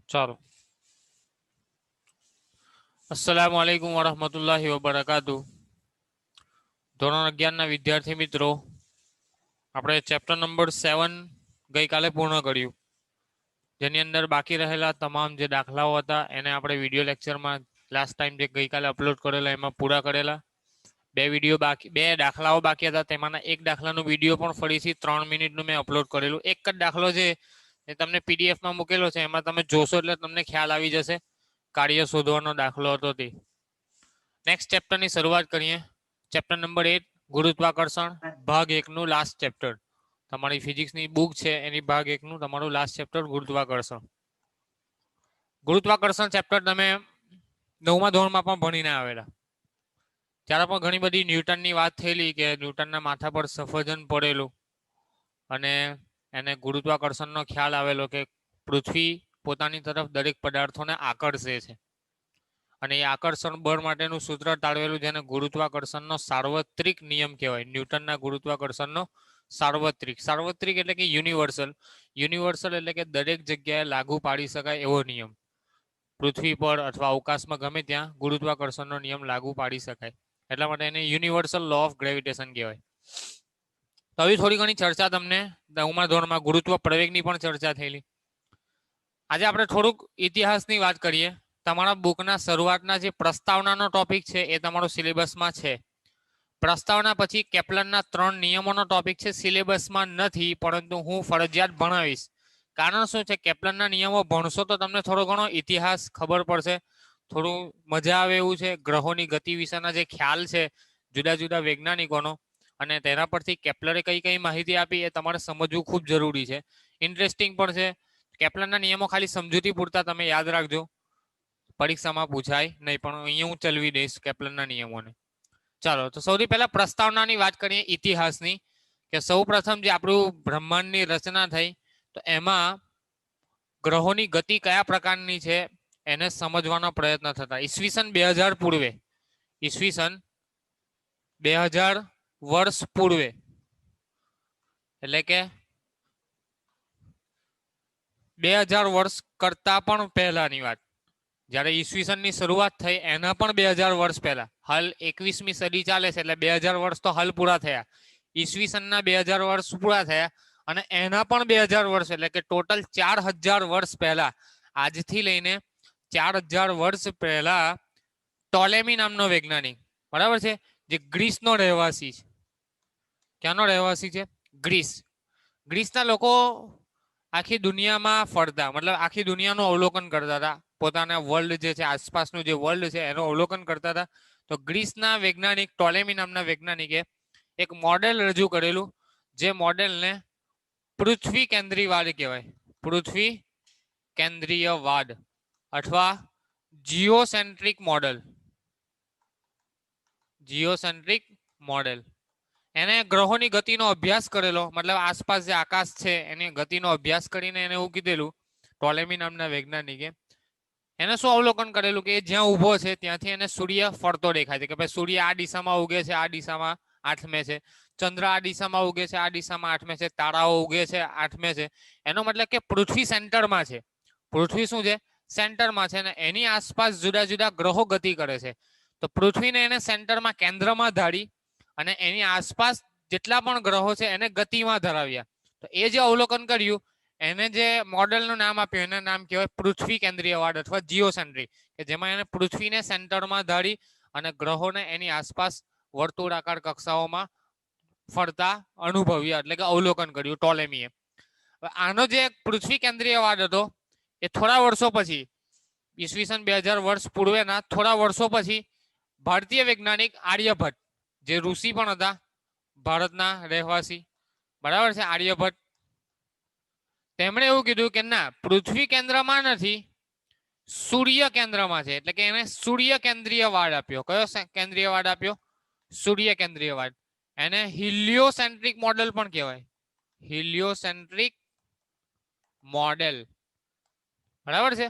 ચાલો. અસ્સલામુ અલૈકુમ વરહમતુલ્લાહિ વબરકાતુ. ધોરણ 11ના વિદ્યાર્થી મિત્રો, આપણે ચેપ્ટર નંબર 7 ગઈકાલે પૂર્ણ કર્યું, જેની અંદર બાકી રહેલા તમામ જે દાખલાઓ હતા એને આપણે વિડીયો લેક્ચરમાં લાસ્ટ ટાઈમ જે ગઈકાલે અપલોડ કરેલા એમાં પૂરા કરેલા. બે દાખલાઓ બાકી હતા, તેમાંના એક દાખલાનો વિડીયો પણ ફરીથી 3 મિનિટનું મેં અપલોડ કરેલું. એક જ દાખલો છે એ તમને પીડીએફમાં મૂકેલો છે, એમાં તમે જોશો એટલે તમને ખ્યાલ આવી જશે. કાર્ય શોધવાનો દાખલો હતો તે. નેક્સ્ટ ચેપ્ટરની શરૂઆત કરીએ. ચેપ્ટર નંબર 8 ગુરુત્વાકર્ષણ, ભાગ 1 નું લાસ્ટ ચેપ્ટર. તમારી ફિઝિક્સની બુક છે એની ભાગ 1 નું તમારું લાસ્ટ ચેપ્ટર ગુરુત્વાકર્ષણ. ગુરુત્વાકર્ષણ ચેપ્ટર તમે 9મા ધોરણમાં પણ ભણીને આવેલા. ત્યારે પણ ઘણી બધી ન્યૂટનની વાત થયેલી કે ન્યૂટનના માથા પર સફરજન પડેલું અને એને ગુરુત્વાકર્ષણનો ખ્યાલ આવેલો કે પૃથ્વી પોતાની તરફ દરેક પદાર્થોને આકર્ષે છે અને એ આકર્ષણ બળ માટેનું સૂત્ર તાળવેલું, જેને ગુરુત્વાકર્ષણનો સાર્વત્રિક નિયમ કહેવાય. ન્યૂટનના ગુરુત્વાકર્ષણનો સાર્વત્રિક એટલે કે યુનિવર્સલ એટલે કે દરેક જગ્યાએ લાગુ પાડી શકાય એવો નિયમ. પૃથ્વી પર અથવા અવકાશમાં ગમે ત્યાં ગુરુત્વાકર્ષણનો નિયમ લાગુ પાડી શકાય, એટલા માટે એને યુનિવર્સલ લો ઓફ ગ્રેવિટેશન કહેવાય. તો આવી થોડી ઘણી ચર્ચા તમને 9મા ધોરણમાં ગુરુત્વ પ્રવેગની પણ ચર્ચા થયેલી. આજે આપણે થોડુંક ઇતિહાસની વાત કરીએ. તમારા બુકના શરૂઆતના જે પ્રસ્તાવનાનો ટોપિક છે એ તમારો સિલેબસમાં છે. પ્રસ્તાવના પછી કેપ્લરના 3 નિયમોનો ટોપિક છે, સિલેબસમાં નથી, પરંતુ હું ફરજિયાત ભણાવીશ. કારણ શું છે, કેપ્લરના નિયમો ભણશો તો તમને થોડો ઘણો ઇતિહાસ ખબર પડશે, થોડું મજા આવે એવું છે. ગ્રહોની ગતિ વિશેના જે ખ્યાલ છે જુદા જુદા વૈજ્ઞાનિકોનો, અને તેના પરથી કેપ્લરે કઈ કઈ માહિતી આપી એ તમારે સમજવું ખૂબ જરૂરી છે. ઇન્ટરેસ્ટિંગ પણ છે. કેપ્લરના નિયમો ખાલી સમજૂતી પૂરતા તમે યાદ રાખજો, પરીક્ષામાં પૂછાય નહીં, પણ અહીંયા હું ચલવી દઈશ કેપ્લરના નિયમોને. ચાલો, તો સૌથી પહેલા પ્રસ્તાવનાની વાત કરીએ ઇતિહાસની, કે સૌ પ્રથમ જે આપણું બ્રહ્માંડની રચના થઈ તો એમાં ગ્રહોની ગતિ કયા પ્રકારની છે એને સમજવાનો પ્રયત્ન થતા. ઈસવીસન 2000 પૂર્વે, ઈસવીસન 2000 વર્ષ પૂર્વે એટલે કે 2000 વર્ષ કરતા પણ પહેલાની વાત, જ્યારે ઈસવીસનની શરૂઆત થઈ એના પણ 2000 વર્ષ પહેલા, હાલ 21મી સદી ચાલે છે એટલે 2000 વર્ષ તો હાલ પૂરા થયા. ઈસવીસનના 2000 વર્ષ પૂરા થયા અને એના પણ 2000 વર્ષ એટલે કે ટોટલ 4000 વર્ષ પહેલા, આજથી લઈને 4000 વર્ષ પહેલા ટોલેમી નામનો વૈજ્ઞાનિક, બરાબર છે, જે ગ્રીસનો રહેવાસી છે. ક્યાંનો રહેવાસી છે? ગ્રીસ. ગ્રીસના લોકો આખી દુનિયામાં ફરતા, મતલબ આખી દુનિયાનું અવલોકન કરતા હતા. પોતાના વર્લ્ડ જે છે, આસપાસનું જે વર્લ્ડ છે એનું અવલોકન કરતા હતા. તો ગ્રીસના વૈજ્ઞાનિક ટોલેમી નામના વૈજ્ઞાનિકે એક મોડેલ રજૂ કરેલું, જે મોડેલને પૃથ્વી કેન્દ્રીયવાદ કહેવાય. પૃથ્વી કેન્દ્રીયવાદ અથવા જીઓસેન્ટ્રિક મોડેલ. જીઓસેન્ટ્રિક મોડેલ. એને ગ્રહોની ગતિનો અભ્યાસ કરેલો, મતલબ આસપાસ જે આકાશ છે એની ગતિનો અભ્યાસ કરીને એને એવું કીધેલું ટોલેમી નામના વૈજ્ઞાનિકે. એને શું અવલોકન કરેલું કે જ્યાં ઊભો છે ત્યાંથી એને સૂર્ય ફરતો દેખાય છે, કે ભાઈ સૂર્ય આ દિશામાં ઉગે છે, આ દિશામાં આઠમે છે, ચંદ્ર આ દિશામાં ઉગે છે, આ દિશામાં આઠમે છે, તારાઓ ઉગે છે, આઠમે છે. એનો મતલબ કે પૃથ્વી સેન્ટરમાં છે. પૃથ્વી શું છે? સેન્ટરમાં છે, અને એની આસપાસ જુદા જુદા ગ્રહો ગતિ કરે છે. તો પૃથ્વીને એને સેન્ટરમાં, કેન્દ્રમાં ધારી અને એની આસપાસ જેટલા પણ ગ્રહો છે એને ગતિમાં ધરાવ્યા. તો એ જે અવલોકન કર્યું એને જે મોડેલનું નામ આપ્યું એનું નામ કહેવાય પૃથ્વી કેન્દ્રીયવાદ અથવા જીઓસેન્ટ્રિક, કે જેમાં એને પૃથ્વીને સેન્ટરમાં ધારી અને ગ્રહોને એની આસપાસ વર્તુળાકાર કક્ષાઓમાં ફરતા અનુભવ્યા, એટલે કે અવલોકન કર્યું ટોલેમીએ. આનો જે પૃથ્વી કેન્દ્રીયવાદ હતો એ થોડા વર્ષો પછી, ઈસવીસન 2000 વર્ષ પૂર્વેના થોડા વર્ષો પછી ભારતીય વૈજ્ઞાનિક આર્યભટ્ટ, જે ઋષિ પણ હતા, ભારતના રહેવાસી, બરાબર છે, આર્યભટ્ટ, તેમણે એવું કીધું કે ના, પૃથ્વી કેન્દ્રમાં નથી, સૂર્ય કેન્દ્રમાં છે. એટલે કે એને સૂર્ય કેન્દ્રીયવાદ આપ્યો. કયો કેન્દ્રીયવાદ આપ્યો? સૂર્ય કેન્દ્રીયવાદ. એને હિલિયોસેન્ટ્રિક મોડેલ પણ કહેવાય. હિલિયોસેન્ટ્રિક મોડેલ, બરાબર છે.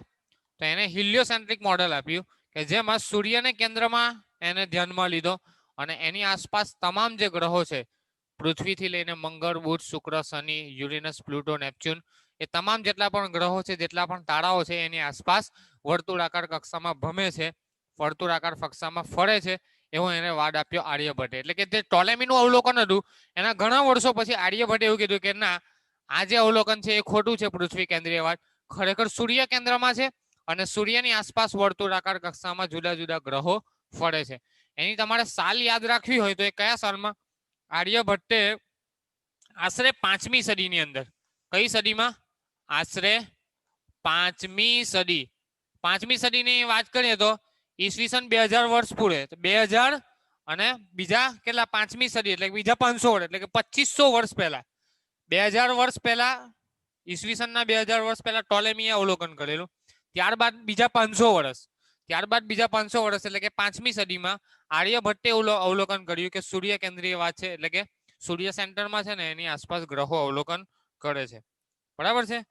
તો એને હિલિયોસેન્ટ્રિક મોડેલ આપ્યું કે જેમાં સૂર્યને કેન્દ્રમાં એને ધ્યાનમાં લીધો અને એની આસપાસ તમામ જે ગ્રહો છે, પૃથ્વીથી લઈને મંગળ, બુધ, શુક્ર, શનિ, યુરેનસ, પ્લુટો, નેપચ્યુન, એ તમામ જેટલા પણ ગ્રહો છે, જેટલા પણ તારાઓ છે એની આસપાસ વર્તુળાકાર કક્ષામાં ભમે છે, વર્તુળાકાર કક્ષામાં ફરે છે, એવો એને વાદ આપ્યો આર્યભટ્ટે. એટલે કે જે ટોલેમીનું અવલોકન હતું એના ઘણા વર્ષો પછી આર્યભટ્ટે એવું કીધું કે ના, આ જે અવલોકન છે એ ખોટું છે. પૃથ્વી કેન્દ્રીયવાદ ખરેખર સૂર્ય કેન્દ્રમાં છે અને સૂર્યની આસપાસ વર્તુળાકાર કક્ષામાં જુદા જુદા ગ્રહો ફરે છે. એની તમારે સાલ યાદ રાખવી હોય તો એ કયા સાલમાં? આર્યભટ્ટે આશરે 5મી સદીની અંદર. કઈ સદીમાં? આશરે 5મી સદી. 5મી સદીની વાત કરીએ તો ઈસવીસન 2000 વર્ષ પૂરે. 2000 અને બીજા કેટલા? 5મી સદી એટલે બીજા 500 વર્ષ, એટલે કે 2500 વર્ષ પહેલા, 2000 વર્ષ પહેલા, ઈસવીસનના 2000 વર્ષ પહેલા ટોલેમીએ અવલોકન કરેલું. ત્યારબાદ બીજા 500 વર્ષ, એટલે કે 5મી સદીમાં આર્યભટ્ટે અવલોકન કર્યું કે સૂર્ય કેન્દ્રીયવાદ છે, એટલે કે સૂર્ય સેન્ટરમાં છે ને એની આસપાસ ગ્રહો અવલોકન કરે છે. બરાબર છે.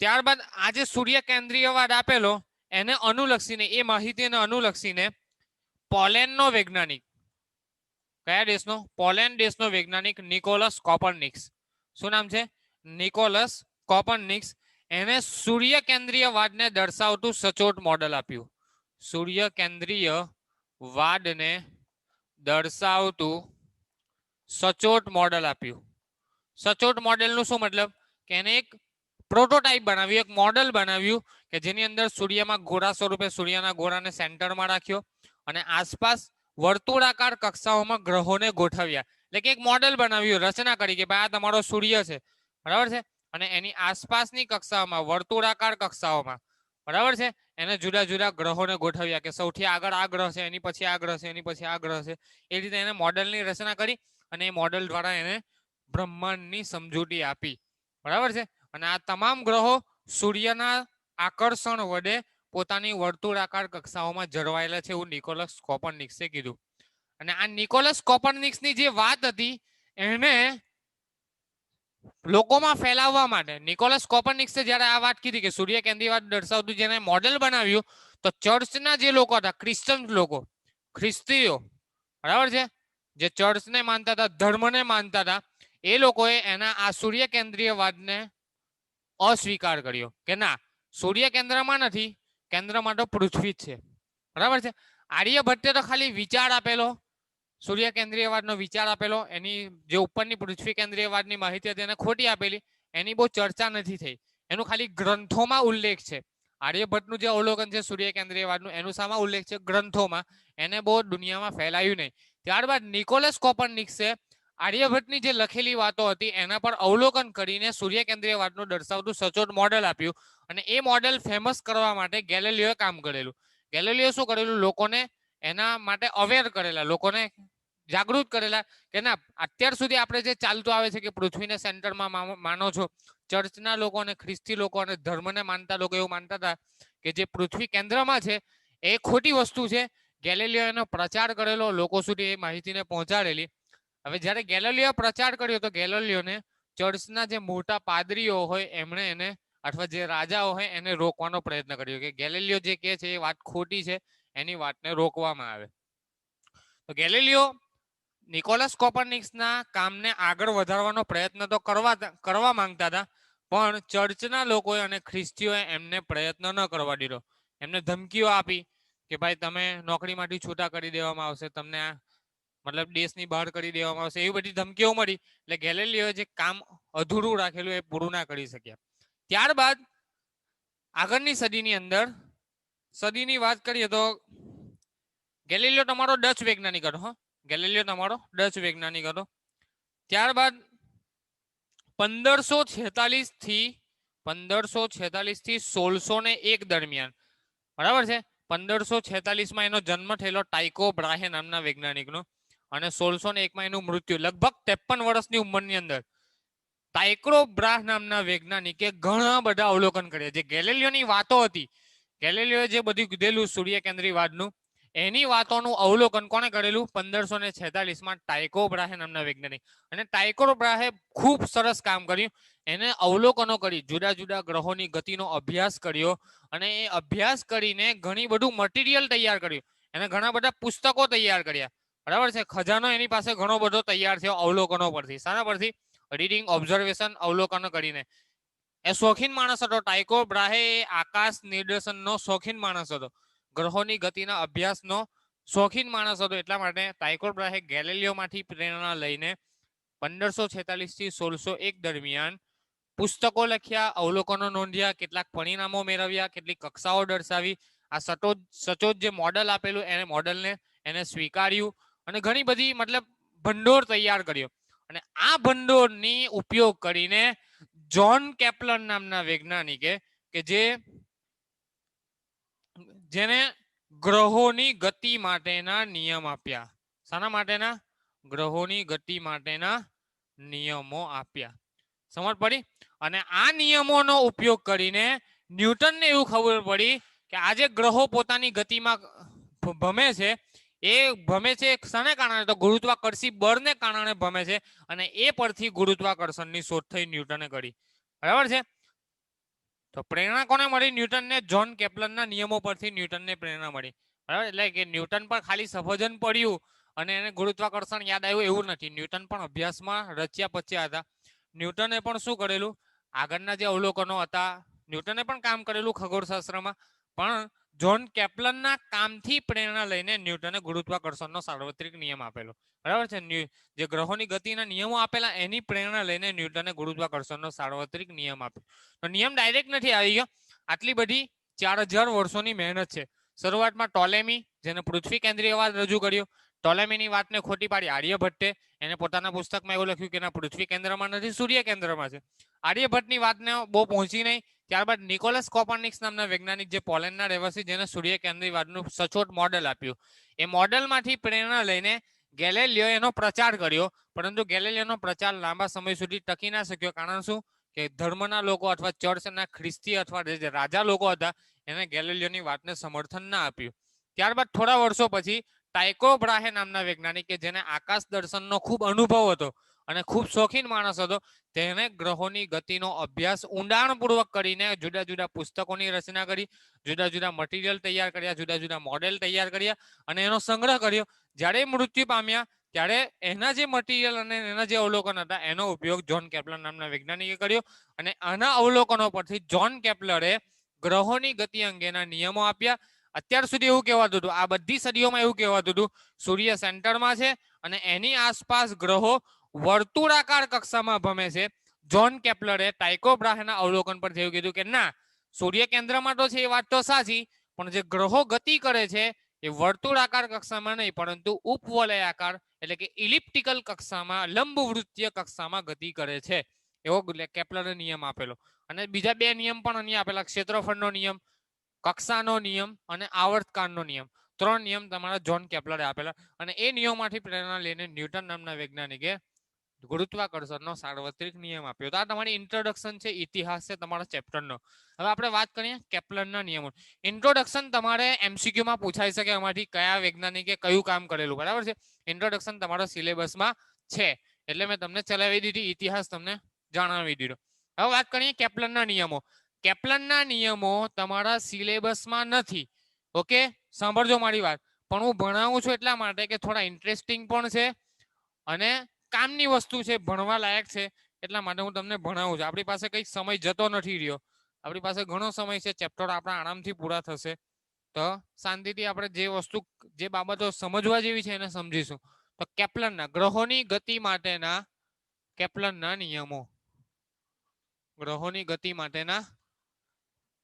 ત્યારબાદ આજે સૂર્ય કેન્દ્રીયવાદ આપેલો એને અનુલક્ષીને, એ માહિતીને અનુલક્ષીને પોલેન્ડનો વૈજ્ઞાનિક, કયા દેશનો? પોલેન્ડ દેશનો વૈજ્ઞાનિક નિકોલસ કોપરનિક્સ. શું નામ છે? Nicholas Copernicus. એને સૂર્ય કેન્દ્રીયવાદને દર્શાવતું સચોટ મોડેલ આપ્યું. સૂર્ય કેન્દ્રીયવાદને દર્શાવતું સચોટ મોડેલ આપ્યું. સચોટ મોડેલનું શું મતલબ? કે એને એક પ્રોટોટાઇપ બનાવ્યું, એક મોડેલ બનાવ્યું કે જેની અંદર સૂર્યમાં ગોળા સ્વરૂપે સૂર્યના ગોળાને સેન્ટરમાં રાખ્યો અને આસપાસ વર્તુળાકાર કક્ષાઓમાં ગ્રહોને ગોઠવ્યા. એટલે કે એક મોડેલ બનાવ્યું, રચના કરી કે ભાઈ આ તમારો સૂર્ય છે, બરાબર છે, અને એની આસપાસની કક્ષાઓમાં, વર્તુળાકાર કક્ષાઓમાં, બરાબર છે, એને જુદા જુદા ગ્રહોને ગોઠવ્યા કે સૌથી આગળ આ ગ્રહ છે, એની પછી આ ગ્રહ છે, એની પછી આ ગ્રહ છે. એ રીતે એને મોડેલની રચના કરી અને એ મોડેલ દ્વારા એને બ્રહ્માંડની સમજૂતી આપી. બરાબર છે. અને આ તમામ ગ્રહો સૂર્યના આકર્ષણ વડે પોતાની વર્તુળાકાર કક્ષાઓમાં જળવાયેલા છે એવું નિકોલસ કોપરનિક્સે કીધું. અને આ નિકોલસ કોપરનિક્સની જે વાત હતી એને લોકોમાં ફેલાવવા માટે નિકોલસ કોપરનિક્સે જ્યારે આ વાત કીધી કે સૂર્ય કેન્દ્રીયવાદ દર્શાવતું જેને મોડેલ બનાવ્યું, તો ચર્ચના જે લોકો હતા, ક્રિશ્ચન લોકો, ખ્રિસ્તીઓ, બરાબર છે, જે ચર્ચને માનતા હતા, ધર્મને માનતા હતા, એ લોકોએ એના આ સૂર્ય કેન્દ્રીયવાદને અસ્વીકાર કર્યો કે ના, સૂર્ય કેન્દ્રમાં નથી, કેન્દ્રમાં તો પૃથ્વી જ છે. બરાબર છે. આર્યભટ્ટે તો ખાલી વિચાર આપેલો, સૂર્ય કેન્દ્રીયવાદનો વિચાર આપેલો, એની જે ઉપરની પૃથ્વી કેન્દ્રીયવાદની માહિતી હતી એને ખોટી આપેલી, એની બહુ ચર્ચા નથી થઈ. એનું ખાલી ગ્રંથોમાં ઉલ્લેખ છે. આર્યભટ્ટનું જે અવલોકન છે સૂર્ય કેન્દ્રીયવાદનું, એનું સામા ઉલ્લેખ છે ગ્રંથોમાં, એને બહુ દુનિયામાં ફેલાયું નહીં. ત્યારબાદ નિકોલસ કોપરનિક્સે આર્યભટ્ટની જે લખેલી વાતો હતી એના પર અવલોકન કરીને સૂર્ય કેન્દ્રીયવાદનું દર્શાવતું સચોટ મોડેલ આપ્યું. અને એ મોડેલ ફેમસ કરવા માટે ગેલિલિયોએ કામ કરેલું. ગેલિલિયો શું કરેલું? લોકોને એના માટે અવેર કરેલા, લોકોને જાગૃત કરેલા કે ના, અત્યાર સુધી આપણે જે ચાલતું આવે છે કે પૃથ્વીને સેન્ટરમાં માનો છો, ચર્ચના લોકો અને ખ્રિસ્તી લોકો અને ધર્મને માનતા લોકો એવું માનતા હતા કે જે પૃથ્વી કેન્દ્રમાં છે એ ખોટી વસ્તુ છે. ગેલિલિયો એનો પ્રચાર કરેલો, લોકો સુધી એ માહિતીને પહોંચાડેલી. હવે જ્યારે ગેલિલિયો પ્રચાર કર્યો તો ગેલિલિયોને ચર્ચના જે મોટા પાદરીઓ હોય એમણે એને, અથવા જે રાજાઓ હોય એને રોકવાનો પ્રયત્ન કર્યો કે ગેલિલિયો જે કહે છે એ વાત ખોટી છે, એની વાતને રોકવામાં આવે. તો ગેલિલિયો નિકોલસ કોપરનિક્સના કામને આગળ વધારવાનો પ્રયત્ન તો કરવા માંગતા હતા, પણ ચર્ચના લોકોએ અને ખ્રિસ્તીઓએ એમને પ્રયત્ન ન કરવા દીધો. એમને ધમકીઓ આપી કે ભાઈ તમે નોકરીમાંથી છૂટા કરી દેવામાં આવશે, તમને મતલબ દેશની બહાર કરી દેવામાં આવશે, એવી બધી ધમકીઓ મળી. એટલે ગેલિલિયોએ જે કામ અધૂરું રાખેલું એ પૂરું ના કરી શક્યા. ત્યારબાદ આગળની સદીની અંદર, સદીની વાત કરીએ તો ગેલિલિયો તમારો ડચ વૈજ્ઞાનિક હતો. ગેલિલિયો તમારો ડચ વૈજ્ઞાનિક હતો. ત્યારબાદ 1546 થી 1601 દરમિયાન, બરાબર છે, 1546માં એનો જન્મ થયેલો ટાઇકો બ્રાહે નામના વૈજ્ઞાનિકનો, અને 1601માં એનું મૃત્યુ. લગભગ 53 વર્ષની ઉંમરની અંદર ટાઇકો બ્રાહ નામના વૈજ્ઞાનિકે ઘણા બધા અવલોકન કર્યા. જે ગેલિલિયોની વાતો હતી, ગેલિલિયોએ જે બધું કીધેલું સૂર્ય કેન્દ્રીયવાદનું, એની વાતોનું અવલોકન કોણે કરેલું? 1546માં ટાઇકો બ્રાહે નામના વૈજ્ઞાનિક. અને ટાઇકો બ્રાહે ખૂબ સરસ કામ કર્યું. એને અવલોકનો કરી, જુદા જુદા ગ્રહોની ગતિનો અભ્યાસ કર્યો, અને એ અભ્યાસ કરીને ઘણી બધું મટીરિયલ તૈયાર કર્યું. એને ઘણા બધા પુસ્તકો તૈયાર કર્યા, બરાબર છે. ખજાનો એની પાસે ઘણો બધો તૈયાર થયો અવલોકનો પરથી. શાના પરથી? રીડિંગ, ઓબ્ઝર્વેશન, અવલોકનો કરીને. એ શોખીન માણસ હતો. ટાઇકો બ્રાહે એ આકાશ નિદર્શનનો શોખીન માણસ હતો. ગ્રહોની ગતિના અભ્યાસનો શોખીન માણસ હતો. એટલા માટે ટાઇકો બ્રાહે ગેલિલિયોમાંથી પ્રેરણા લઈને 1546 થી 1601 દરમિયાન પુસ્તકો લખ્યા, અવલોકનો નોંધ્યા, કેટલાક પરિણામો મેળવ્યા, કેટલીક કક્ષાઓ દર્શાવી. આ સચોટ જે મોડલ આપેલું એને મોડલને એને સ્વીકાર્યું અને ઘણી બધી મતલબ ભંડોળ તૈયાર કર્યો. અને આ ભંડોળની ઉપયોગ કરીને જ્હોન કેપ્લર નામના વૈજ્ઞાનિકે કે જેને ગ્રહોની ગતિ માટેના નિયમ આપ્યા. શાના માટેના? ગ્રહોની ગતિ માટેના નિયમો આપ્યા. સમજ પડી? અને આ નિયમોનો ઉપયોગ કરીને ન્યૂટનને એવું ખબર પડી કે આ જે ગ્રહો પોતાની ગતિમાં ભમે છે એ ભમે છે શાને કારણે? તો ગુરુત્વાકર્ષી બળને કારણે ભમે છે. અને એ પરથી ગુરુત્વાકર્ષણની શોધ થઈ ન્યૂટને કરી. બરાબર છે? તો પ્રેરણા કોને મળી? ન્યૂટનને. જ્હોન કેપ્લરના નિયમો પરથી ન્યૂટનને પ્રેરણા મળી. બરાબર? એટલે કે ન્યૂટન પર ખાલી સફરજન પડ્યું અને એને ગુરુત્વાકર્ષણ યાદ આવ્યું એવું નથી. ન્યૂટન પણ અભ્યાસમાં રચ્યા પચ્યા હતા. ન્યૂટને પણ શું કરેલું? આગળના જે અવલોકનો હતા ન્યૂટને પણ કામ કરેલું ખગોળશાસ્ત્રમાં, પણ જ્હોન કેપ્લરના કામથી પ્રેરણા લઈને ન્યૂટને ગુરુત્વાકર્ષણનો સાર્વત્રિક નિયમ આપેલો. બરાબર છે? જે ગ્રહોની ગતિના નિયમો આપેલા એની પ્રેરણા લઈને ન્યૂટને ગુરુત્વાકર્ષણનો સાર્વત્રિક નિયમ આપ્યો. તો નિયમ ડાયરેક્ટ નથી આવી ગયો. આટલી બધી 4000 વર્ષોની મહેનત છે. શરૂઆતમાં ટોલેમી, જેને પૃથ્વી કેન્દ્રીયવાદ રજૂ કર્યો, ટોલેમીની વાતને ખોટી પાડી આર્યભટ્ટે. એને પોતાના પુસ્તકમાં એવું લખ્યું કે ના, પૃથ્વી કેન્દ્રમાં નથી, સૂર્ય કેન્દ્રમાં છે. આર્યભટ્ટની વાતને બહુ પહોંચી નહીં. ત્યારબાદ નિકોલસ કોપરનિકસ નામના વૈજ્ઞાનિક, જે પોલેન્ડના રહેવાસી, જેને સૂર્ય કેન્દ્રીયવાદનું સચોટ મોડેલ આપ્યું. એ મોડેલમાંથી પ્રેરણા લઈને ગેલિલિયો એનો પ્રચાર કર્યો. પરંતુ ગેલિલિયોનો પ્રચાર લાંબા સમય સુધી ટકી ના શક્યો. કારણ શું? કે ધર્મના લોકો અથવા ચર્ચના ખ્રિસ્તી અથવા જે રાજા લોકો હતા એને ગેલિલિયોની વાતને સમર્થન ના આપ્યું. ત્યારબાદ થોડા વર્ષો પછી ટાઇકો બ્રાહે નામના વૈજ્ઞાનિક, કે જેને આકાશ દર્શનનો ખૂબ અનુભવ હતો અને ખૂબ શોખીન માણસ હતો, તેને ગ્રહોની ગતિનો અભ્યાસ ઊંડાણપૂર્વક કરીને જુદા જુદા પુસ્તકોની રચના કરી, જુદા જુદા મટીરિયલ તૈયાર કર્યા, જુદા જુદા મોડેલ તૈયાર કર્યા અને એનો સંગ્રહ કર્યો. જ્યારે મૃત્યુ પામ્યા ત્યારે એના જે મટીરિયલ અને એના જે અવલોકન હતા એનો ઉપયોગ જ્હોન કેપ્લર નામના વૈજ્ઞાનિકે કર્યો. અને આના અવલોકનો પરથી જ્હોન કેપ્લરે ગ્રહોની ગતિ અંગેના નિયમો આપ્યા. અત્યાર સુધી એવું કહેવાતું હતું, આ બધી સદીઓમાં એવું કહેવાતું હતું, સૂર્ય સેન્ટરમાં છે અને એની આસપાસ ગ્રહો વર્તુળાકાર કક્ષામાં ભમે છે. જ્હોન કેપ્લરે ટાઇકો બ્રાહેના અવલોકન પર એવું કીધું કે ના, સૂર્ય કેન્દ્રમાં તો છે એ વાત તો સાચી, પણ જે ગ્રહો ગતિ કરે છે એ વર્તુળાકાર કક્ષામાં નહીં, પરંતુ ઉપવલયાકાર એટલે કે ઇલિપ્ટિકલ કક્ષામાં, લંબવૃત્તીય કક્ષામાં ગતિ કરે છે. એવો કેપ્લરે નિયમ આપેલો. અને બીજા 2 નિયમ પણ અહીંયા આપેલા: ક્ષેત્રફળનો નિયમ, કક્ષાનો નિયમ અને આવર્તકાળનો નિયમ. 3 નિયમ તમારા જ્હોન કેપ્લરે આપેલા. અને એ નિયમમાંથી પ્રેરણા લઈને ન્યૂટન નામના વૈજ્ઞાનિકે ગુરુત્વાકર્ષણનો સાર્વત્રિક નિયમ આપ્યો. તો આ તમારી ઇન્ટ્રોડક્શન છે, ઇતિહાસ છે તમારા ચેપ્ટરનો. હવે આપણે વાત કરીએ કેપ્લરના નિયમો. ઇન્ટ્રોડક્શન તમારે એમસીક્યુમાં પૂછાઈ શકે, એમાંથી કયા વૈજ્ઞાનિકે કયું કામ કરેલું. બરાબર છે? ઇન્ટ્રોડક્શન તમારા સિલેબસમાં છે એટલે મેં તમને ચલાવી દીધી, ઇતિહાસ તમને જણાવી દીધો. હવે વાત કરીએ કેપ્લરના નિયમો. કેપ્લરના નિયમો તમારા સિલેબસમાં નથી. ઓકે, સાંભળજો મારી વાત. પણ હું ભણાવું છું એટલા માટે કે થોડા ઇન્ટરેસ્ટિંગ પણ છે અને કામની વસ્તુ છે, ભણવા લાયક છે, એટલા માટે હું તમને ભણાવું છું. આપણી પાસે કંઈક સમય જતો નથી રહ્યો, આપણી પાસે ઘણો સમય છે. ચેપ્ટર આપણા આરામથી પૂરા થશે. તો શાંતિથી આપણે જે વસ્તુ, જે બાબતો સમજવા જેવી છે એને સમજીશું. તો કેપ્લરના ગ્રહોની ગતિ માટેના કેપ્લરના નિયમો. ગ્રહોની ગતિ માટેના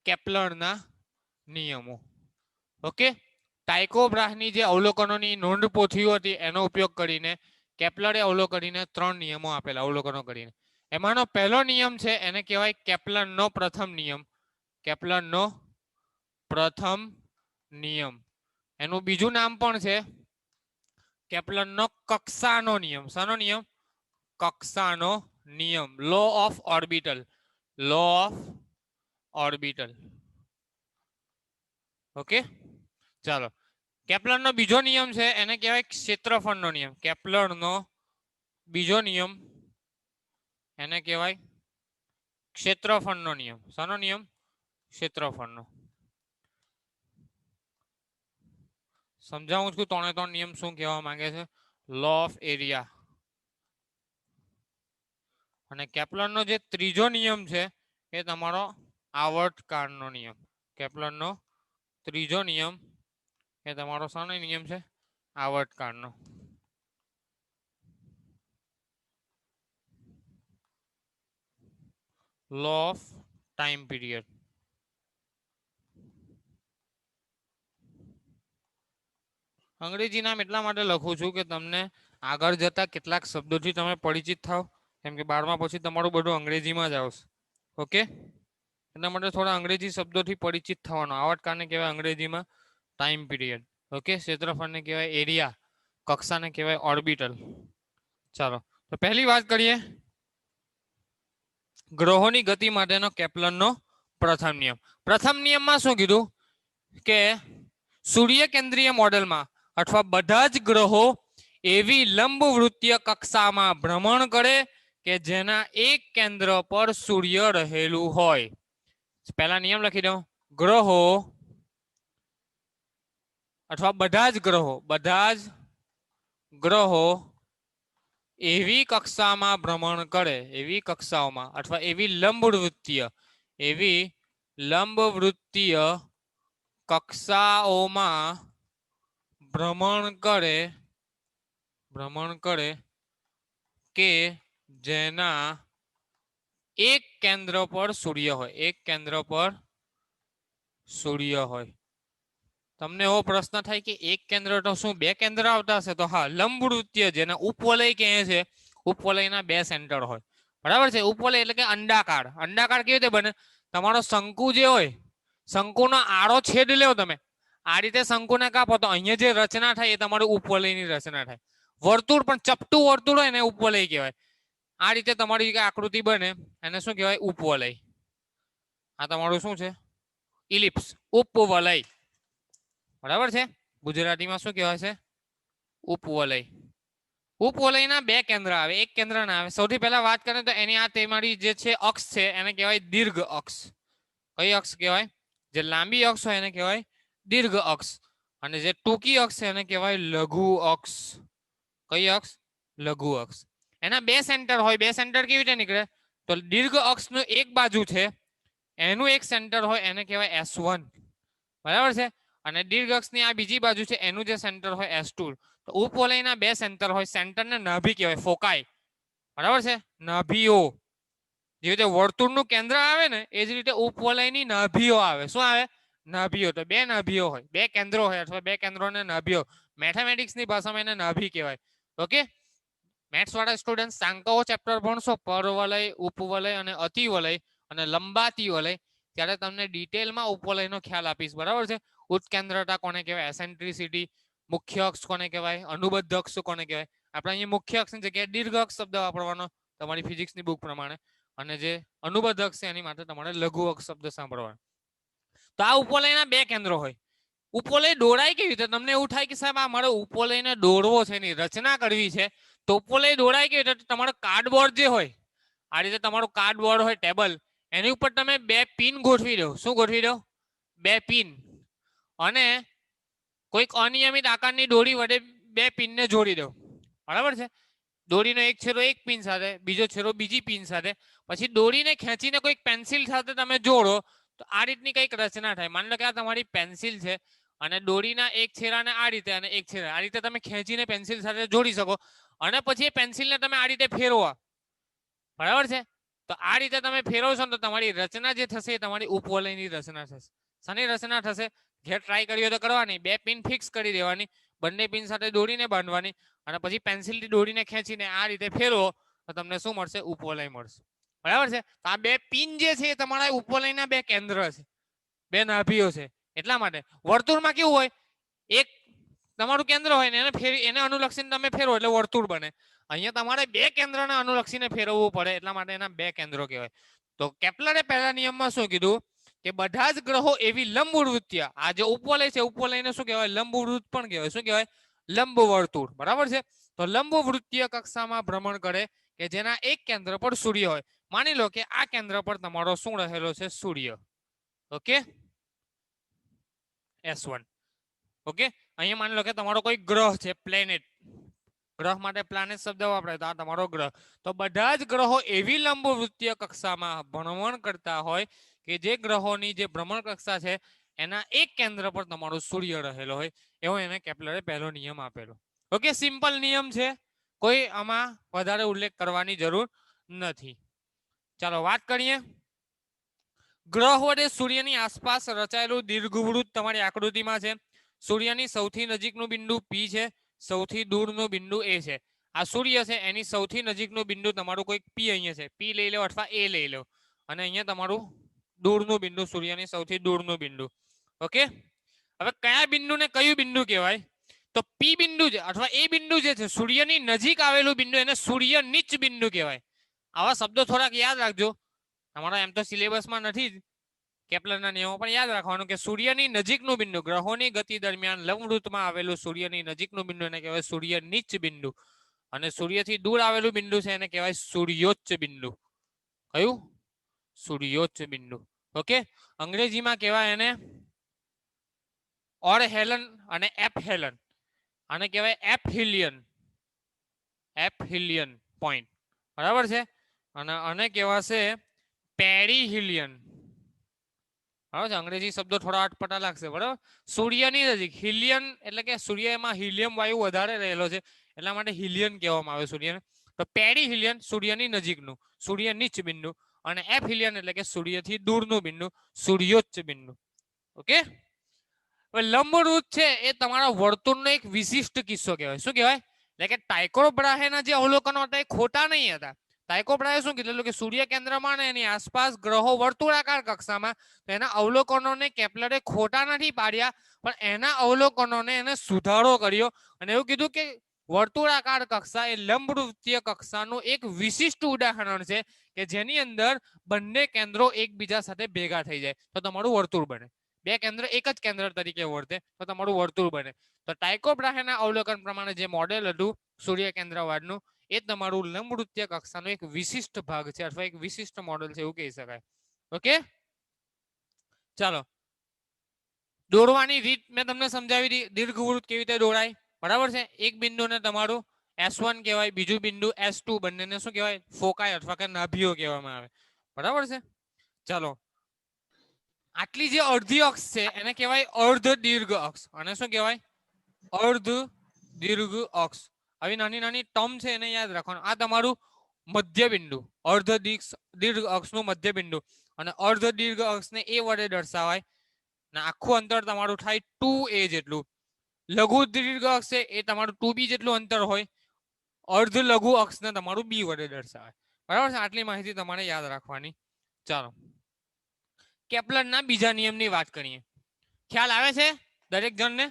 કેપ્લરના નિયમો. ઓકે, ટાઇકો બ્રાહની જે અવલોકનોની નોંધપોથીઓ હતી એનો ઉપયોગ કરીને કેપ્લરે અવલોકનીને 3 નિયમો આપેલા અવલોકનો કરીને. એમાંનો પહેલો નિયમ છે એને કહેવાય કેપ્લરનો પ્રથમ નિયમ. કેપ્લરનો પ્રથમ નિયમ. એનું બીજું નામ પણ છે કેપ્લરનો કક્ષાનો નિયમ. શાનો નિયમ? કક્ષાનો નિયમ. Law of orbital. Law of orbital. Okay, ચાલો. કેપ્લરનો બીજો નિયમ છે એને કહેવાય ક્ષેત્રફળનો નિયમ. કેપ્લરનો બીજો નિયમ એને કહેવાય ક્ષેત્રફળનો નિયમ. શાનો નિયમ? ક્ષેત્રફળનો. સમજાવું છું 3 નિયમ શું કહેવા માંગે છે. Law of area. અને કેપ્લરનો જે ત્રીજો નિયમ છે એ તમારો આવર્તકાળનો નિયમ. કેપ્લરનો ત્રીજો નિયમ એ તમારો શાનો નિયમ છે? આવર્તકાળનો. Law of time period. અંગ્રેજી નામ એટલા માટે લખું છું કે તમને આગળ જતા કેટલાક શબ્દોથી તમે પરિચિત થાવ, કેમ કે 12મા પછી તમારું બધું અંગ્રેજીમાં જ આવશે. ઓકે, એટલા માટે થોડા અંગ્રેજી શબ્દોથી પરિચિત થવાનો. આવર્તકાળને કહેવાય અંગ્રેજીમાં ટાઈમ પીરિયડ. ઓકે, ક્ષેત્રફળને કહેવાય એરિયા, કક્ષાને કહેવાય ઓર્બિટલ. ચાલો, તો પહેલી વાત કરીએ ગ્રહોની ગતિ માટેનો કેપ્લરનો પ્રથમ નિયમ. પ્રથમ નિયમમાં શું કીધું કે સૂર્ય કેન્દ્રીય મોડેલમાં અથવા બધા જ ગ્રહો એવી લંબવૃત્તીય કક્ષામાં ભ્રમણ કરે કે જેના એક કેન્દ્ર પર સૂર્ય રહેલું હોય. પહેલા નિયમ લખી દઉં. ગ્રહો અથવા બધા જ ગ્રહો એવી કક્ષામાં ભ્રમણ કરે, એવી કક્ષાઓમાં અથવા એવી લંબવૃત્તીય કક્ષાઓમાં ભ્રમણ કરે કે જેના એક કેન્દ્ર પર સૂર્ય હોય. એક કેન્દ્ર પર સૂર્ય હોય. તમને એવો પ્રશ્ન થાય કે એક કેન્દ્ર તો શું બે કેન્દ્ર આવતા હશે? તો હા, લંબવૃત્તીય જેને ઉપવલય કહે છે, ઉપવલયના બે સેન્ટર હોય. બરાબર છે. ઉપવલય એટલે કે અંડાકાર. અંડાકાર કેવી રીતે બને? તમારો શંકુ જે હોય, શંકુનો આડો છેદ લ્યો તમે, આ રીતે શંકુને કાપો તો અહીંયા જે રચના થાય એ તમારું ઉપવલયની રચના થાય. વર્તુળ પણ ચપટું વર્તુળ હોય ને ઉપવલય કહેવાય. આ રીતે તમારી આકૃતિ બને એને શું કહેવાય? ઉપવલય. આ તમારું શું છે? ઇલિપ્સ, ઉપવલય. બરાબર છે. ગુજરાતીમાં શું કહેવાય છે? ઉપવલય. ઉપવલયના બે કેન્દ્ર આવે, એક કેન્દ્ર ના આવે. સૌથી પહેલા વાત કરીએ તો એની આ તમારી જે છે અક્ષ છે એને કહેવાય દીર્ઘ અક્ષ. કઈ અક્ષ કહેવાય? જે લાંબી અક્ષ હોય એને કહેવાય દીર્ઘ અક્ષ, અને જે ટૂંકી અક્ષ છે એને કહેવાય લઘુ અક્ષ. કઈ અક્ષ? લઘુ અક્ષ. એના બે સેન્ટર હોય. બે સેન્ટર કેવી રીતે નીકળે? તો દીર્ઘ અક્ષનું એક બાજુ છે એનું એક સેન્ટર હોય એને કહેવાય S1. બરાબર છે. અને દીર્ઘ અક્ષની આ બીજી બાજુ છે એનું જે સેન્ટર હોય S2. તો ઉપવલયના બે સેન્ટર હોય. સેન્ટરને નાભી કહેવાય, ફોકાઈ. બરાબર છે. નાભીઓ. જે રીતે વર્તુળનું કેન્દ્ર આવે ને એ જ રીતે ઉપવલયની નાભીઓ આવે. શું આવે? નાભીઓ. તો બે નાભીઓ હોય, બે કેન્દ્રો હોય અથવા બે કેન્દ્રોને નાભીઓ. મેથેમેટિક્સની ભાષામાં એને નાભી કહેવાય. ઓકે, મેથ્સ વાળા સ્ટુડન્ટ સાંકળો ચેપ્ટર ભણશો, પરવલય, ઉપવલય અને અતિવલય અને લંબાતી વલય, ત્યારે તમને ડિટેલમાં ઉપવલયનો ખ્યાલ આપીશ. બરાબર છે. ઉત્કેન્દ્રતા કોને કહેવાય? એસેન્ટ્રિસિટી. મુખ્ય અક્ષ કોને કહેવાય? અનુબદ્ધ અક્ષ કોને કહેવાય? આપણે અહીંયા મુખ્ય અક્ષની જગ્યાએ દીર્ઘ અક્ષ શબ્દ વાપરવાનો તમારી ફિઝિક્સની બુક પ્રમાણે, અને જે અનુબદ્ધ અક્ષ છે એની માટે તમારે લઘુ અક્ષ શબ્દ સાંભળવાનો. તો આ ઉપવલયના બે કેન્દ્રો હોય. ઉપવલય દોરાય કેવી રીતે? તમને એવું થાય કે સાહેબ આ મારે ઉપવલયને દોરવો છે, એની રચના કરવી છે, તો ઉપવલય દોરાય કેવી રીતે? તમારો કાર્ડબોર્ડ જે હોય, આ રીતે તમારું કાર્ડબોર્ડ હોય, ટેબલ, એની ઉપર તમે બે પિન ગોઠવી દો. શું ગોઠવી દો? બે પિન. અને કોઈક અનિયમિત આકારની દોરી વડે બે પિનને જોડી દો. બરાબર છે. દોરીનો એક છેડો એક પિન સાથે, બીજો છેડો બીજી પિન સાથે. પછી દોરીને ખેંચીને કોઈક પેન્સિલ સાથે તમે જોડો તો આ રીતની કંઈક રચના થાય. માની લો કે આ તમારી પેન્સિલ છે અને દોરીના એક છેડાને આ રીતે અને એક છેડા આ રીતે તમે ખેંચીને પેન્સિલ સાથે જોડી શકો, અને પછી એ પેન્સિલને તમે આ રીતે ફેરવો. બરાબર છે. તો આ રીતે તમે ફેરવશો ને તો તમારી રચના જે થશે એ તમારી ઉપવલયની રચના થશે. શાની રચના થશે? ઘેર ટ્રાય કરી તો કરવાની. બે પિન ફિક્સ કરી દેવાની, બંને પિન સાથે દોરીને બાંધવાની, અને પછી પેન્સિલથી દોરીને ખેંચીને આ રીતે ફેરવો તો તમને શું મળશે? ઉપવલય મળશે. બરાબર છે. આ બે પિન જે છે એ તમારા ઉપવલયના બે કેન્દ્ર છે, બે નાભીઓ છે. એટલા માટે વર્તુળમાં કેવું હોય? એક તમારું કેન્દ્ર હોય ને એને અનુલક્ષીને તમે ફેરવો એટલે વર્તુળ બને. અહીંયા તમારે બે કેન્દ્રને અનુલક્ષીને ફેરવવું પડે, એટલા માટે એના બે કેન્દ્રો કહેવાય. તો કેપ્લરે પહેલા નિયમમાં શું કીધું કે બધા જ ગ્રહો એવી લંબવૃત્તીય, આ જે ઉપવલય છે ઉપવલયને શું કહેવાય? લંબવૃત્ત પણ કહેવાય. શું કહેવાય? લંબવર્તુળ. બરાબર છે. તો લંબવૃત્તીય કક્ષામાં ભ્રમણ કરે કે જેના એક કેન્દ્ર પર સૂર્ય હોય. માની લો કે આ કેન્દ્ર પર તમારો શું રહેલો છે? સૂર્ય. Okay, S1. ઓકે, અહીંયા માની લો કે તમારો કોઈ ગ્રહ છે, પ્લેનેટ. ગ્રહ માટે પ્લાનેટ શબ્દ વાપરાય તો આ તમારો ગ્રહ. તો બધા જ ગ્રહો એવી લંબવૃત્તીય કક્ષામાં ભ્રમણ કરતા હોય કે જે ગ્રહોની જે ભ્રમણ કક્ષા છે એના એક કેન્દ્ર પર તમારો સૂર્ય રહેલો હોય, એવો એને કેપ્લરે પહેલો નિયમ આપેલો. ઓકે, સિમ્પલ નિયમ છે, કોઈ આમાં વધારે ઉલ્લેખ કરવાની જરૂર નથી. ચાલો વાત કરીએ. ગ્રહ વડે સૂર્યની આસપાસ રચાયેલું દીર્ઘવૃત્ત તમારી આકૃતિમાં છે. સૂર્યની સૌથી નજીકનું બિંદુ P છે, સૌથી દૂરનું બિંદુ A છે. આ સૂર્ય છે એની સૌથી નજીકનું બિંદુ તમારું કોઈ P અહીંયા છે, P લઈ લો અથવા A લઈ લો, અને અહીંયા તમારું દૂરનું બિંદુ, સૂર્યની સૌથી દૂરનું બિંદુ. ઓકે, હવે કયા બિંદુને કયું બિંદુ કહેવાય? તો P બિંદુ છે અથવા A બિંદુ જે છે સૂર્યની નજીક આવેલું બિંદુ એને સૂર્ય નીચ બિંદુ કહેવાય. આવા શબ્દો થોડાક યાદ રાખજો, તમારા એમ તો સિલેબસમાં નથી જ, કેપ્લરના નિયમો પણ યાદ રાખવાનું કે સૂર્યની નજીકનું બિંદુ, ગ્રહોની ગતિ દરમિયાન લંબવૃત્તમાં આવેલું સૂર્યની નજીકનું બિંદુ એને કહેવાય સૂર્ય નીચ બિંદુ, અને સૂર્યથી દૂર આવેલું બિંદુ છે એને કહેવાય સૂર્યોચ્ચ બિંદુ. કયું? સૂર્યોચ્ચ બિંદુ. ઓકે, અંગ્રેજીમાં કહેવાય એને ઓર હેલન અને એપ હેલન, આને કહેવાય એપહિલિયન, એપહિલિયન પોઈન્ટ, બરાબર છે. અને આને કહેવાશે પેરીહિલિયન. બરાબર છે, અંગ્રેજી શબ્દો થોડા અટપટા લાગશે, બરાબર. સૂર્યની નજીક, હિલિયન એટલે કે સૂર્યમાં હિલિયમ વાયુ વધારે રહેલો છે એટલા માટે હિલિયન કહેવામાં આવે સૂર્યને. તો પેરીહિલિયન સૂર્યની નજીકનું, સૂર્ય નીચ બિંદુ, અને એપહિલિયન એટલે કે સૂર્યથી દૂરનું બિંદુ, સૂર્યોચ્ચ બિંદુ. ઓકે, હવે લંબવૃત્ત છે એ તમારા વર્તુળનો એક વિશિષ્ટ કિસ્સો કહેવાય. શું કહેવાય? એટલે કે ટાઇકો બ્રાહેના જે અવલોકનો હતા એ ખોટા નહીં હતા. ટાઇકો બ્રાહે શું કીધેલું કે સૂર્ય કેન્દ્રમાં ને એની આસપાસ ગ્રહો વર્તુળાકાર કક્ષામાં, તો એના અવલોકનોને કેપ્લરે ખોટા નથી પાડ્યા, પણ એના અવલોકનોને એને સુધારો કર્યો અને એવું કીધું કે વર્તુળાકાર કક્ષા એ લંબવૃત્તીય કક્ષાનું એક વિશિષ્ટ ઉદાહરણ છે કે જેની અંદર બંને કેન્દ્રો એકબીજા સાથે ભેગા થઈ જાય તો તમારું વર્તુળ બને. બે કેન્દ્ર એક જ કેન્દ્ર તરીકે વર્તે તો તમારું વર્તુળ બને. તો ટાઇકો બ્રાહેના અવલોકન પ્રમાણે જે મોડેલ હતું સૂર્ય કેન્દ્રવાળનું એ તમારું લંબવૃત્તીય કક્ષાનો એક વિશિષ્ટ ભાગ છે અથવા એક વિશિષ્ટ મોડેલ છે એવું કહી શકાય. ઓકે, ચાલો દોરવાની રીત મેં તમને સમજાવી દી. દીર્ઘવૃત્ત કેવી રીતે દોરાય, બરાબર છે. એક બિંદુને તમારું S1 કહેવાય, બીજું બિંદુ S2, બંનેને શું કહેવાય? ફોકાય અથવા કે નાભીઓ કહેવામાં આવે, બરાબર છે. ચાલો, આટલી જે અડધી અક્ષ છે એને કહેવાય અર્ધ દીર્ઘ અક્ષ. અને શું કહેવાય? અર્ધ દીર્ઘ અક્ષ. આવી નાની નાની ટર્મ છે એને યાદ રાખવાનું. આ તમારું મધ્ય બિંદુ, અર્ધ દીર્ઘ અક્ષનું મધ્ય બિંદુ, અને અર્ધ દીર્ઘ અક્ષને A વડે દર્શાવાય, ને આખું અંતર તમારું થાય 2a જેટલું. લઘુ દીર્ઘ અક્ષ છે એ તમારું 2b જેટલું અંતર હોય. અર્ધ લઘુ અક્ષને તમારું B વડે દર્શાવાય, બરાબર છે. આટલી માહિતી તમારે યાદ રાખવાની. ચાલો કેપ્લરના બીજા નિયમની વાત કરીએ. ખ્યાલ આવે છે દરેક જણને?